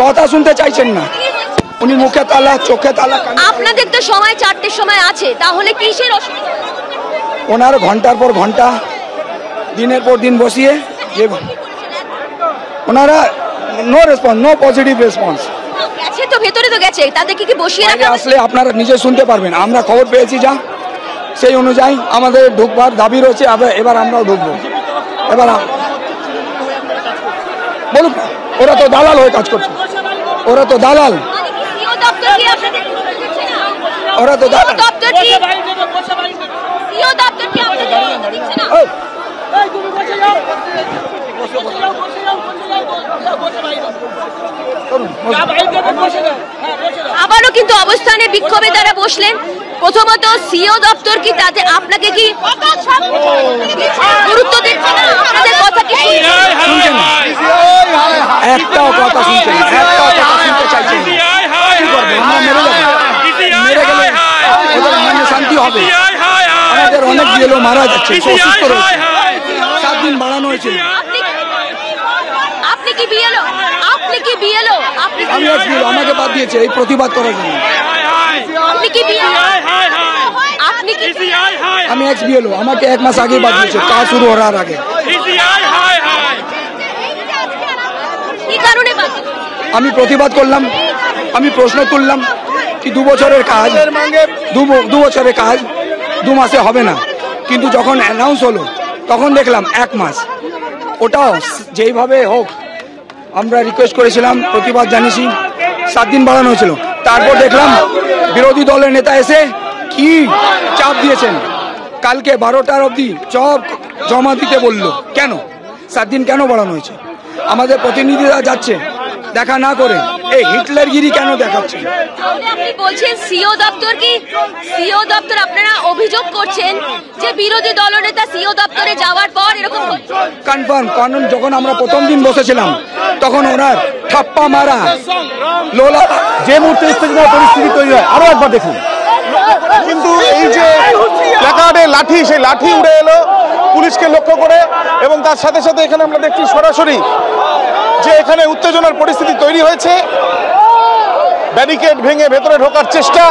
কথা শুনতে চাইছেন না, উনি মুখে তালা চোখে তালা। আপনাদের তো সময় 4টের সময় আছে, তাহলে কিসের অসুবিধা? ওনার ঘন্টার পর ঘন্টা দিনের পর দিন বসিয়ে ওনারা no response, no positive response. গেছে তো, ভেতরে তো গেছে, তাদেরকে কি বসিয়ে রাখা? আসলে আপনারা নিজে শুনতে পারবেন, আমরা খবর পেয়েছি যা, সেই অনুযায়ী আমাদের ঢুকবার দাবি রয়েছে। এবার আমরাও ঢুকবো। এবার বলুন, ওরা তো দালাল হয়ে কাজ করছে, ওরা তো দালাল, ওরা তো দালাল। আবারও কিন্তু অবস্থানে বিক্ষোভে তারা বসলেন। প্রথমত সিও দপ্তর কি তাতে আপনাকে কি গুরুত্ব দিচ্ছে না? আপনাদের কথা কি শুনছেন? একটাও কথা শুনছেন, একটাও কথা শুনতে চাইছেন। কি করবেন? আমরা মেরে যাবো, মেরে গেলে ওদের মনে শান্তি হবে। আমাদের অনেক বিএলও মারা যাচ্ছে, অসুস্থ রয়েছে, 7 দিন বাড়ানো হয়েছিল। আপনি কি বিএলও? আপনি কি বিএলও? আমি এক্স-বিএলও, আমাকে বাদ দিয়েছে এই প্রতিবাদ করার জন্য। আপনি কি বিএলও? আপনি কি? আমি এক্স-বিএলও, আমাকে 1 মাস আগে বাদ দিয়েছে, কাজ শুরু হওয়ার আগে। কি কারণে বাদ? আমি প্রতিবাদ করলাম, আমি প্রশ্ন তুললাম কি 2 বছরের কাজ, 2 বছরের কাজ 2 মাসে হবে না, কিন্তু যখন অ্যানাউন্স হলো তখন দেখলাম 1 মাস। ওটাও যেইভাবে হোক আমরা রিকোয়েস্ট করেছিলাম, প্রতিবাদ জানিয়েছি, 7 দিন বাড়ানো হয়েছিল। তারপর দেখলাম বিরোধী দলের নেতা এসে কি চাপ দিয়েছেন, কালকে 12টার অবধি সব জমা দিতে বললো। কেন 7 দিন কেন বাড়ানো হয়েছে? আমাদের প্রতিনিধিরা যাচ্ছে দেখা না করে, এই হিটলারগিরি কেন দেখাচ্ছে? আপনি বলছেন সিও দপ্তর কি? সিও দপ্তর আপনারা অভিযোগ করছেন যে বিরোধী দলনেতা সিও দপ্তরে যাওয়ার পর এরকম কনফার্ম। কারণ যখন আমরা প্রথম দিন বসেছিলাম তখন ওনার ঠাপ্পা মারা লোলা যে মুহূর্তে উত্তেজনার পরিস্থিতি তৈরি হয়, আরো একবার দেখুন। কিন্তু এই যে প্ল্যাকার্ডে লাঠি, সেই লাঠি উড়ে এলো পুলিশকে লক্ষ্য করে, এবং তার সাথে সাথে এখানে আমরা দেখছি সরাসরি যে এখানে উত্তেজনার পরিস্থিতি তৈরি হয়েছে। ব্যারিকেড ভেঙে ভেতরে ঢোকার চেষ্টা,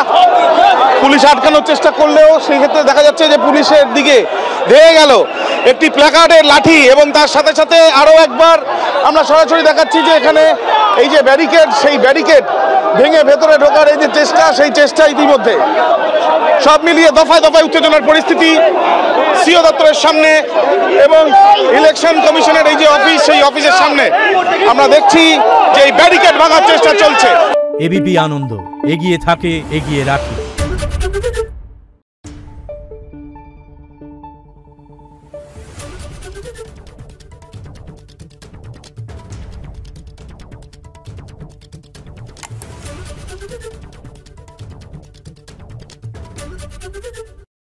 পুলিশ আটকানোর চেষ্টা করলেও সেই ক্ষেত্রে দেখা যাচ্ছে যে পুলিশের দিকে ধেয়ে গেল একটি প্ল্যাকার্ডের লাঠি, এবং তার সাথে সাথে আরও একবার আমরা সরাসরি দেখাচ্ছি যে এখানে এই যে ব্যারিকেড, সেই ব্যারিকেড ভেঙে ভেতরে ঢোকার এই যে চেষ্টা, সেই চেষ্টা ইতিমধ্যে সব মিলিয়ে দফায় দফায় উত্তেজনার পরিস্থিতি সিও দপ্তরের সামনে এবং ইলেকশন কমিশনের এই যে অফিস, সেই অফিসের সামনে আমরা দেখছি যে এই ব্যারিকেড ভাঙার চেষ্টা চলছে। এবিপি আনন্দ, এগিয়ে থাকে, এগিয়ে রাখে। Thank you.